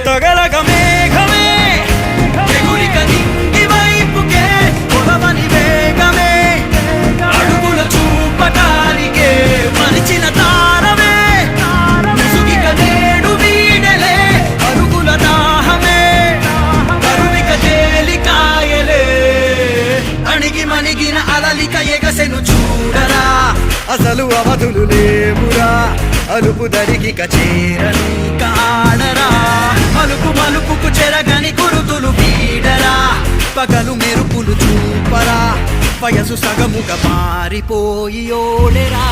తగలగ మేఘమే ఎగురిక నింగి వైపుకే పొలవని వేగమే అడుగుల చూపటానికే మరిచిన తారమే ముసుగిక నేడు వీడలే అరుగుల దాహమే కరువిక తేలికాయలే అణిగి మణిగిన అలలిక ఎగసెను చూడరా అసలు అవధులు లేవురా అలుపు దరికి చేరని కాడరా మలుపు మలుపుకు చెరగని కురుతులు వీడరా పగలు మెరుపులు చూపరా వయసు సగముగా మారిపోయి ఓడెరా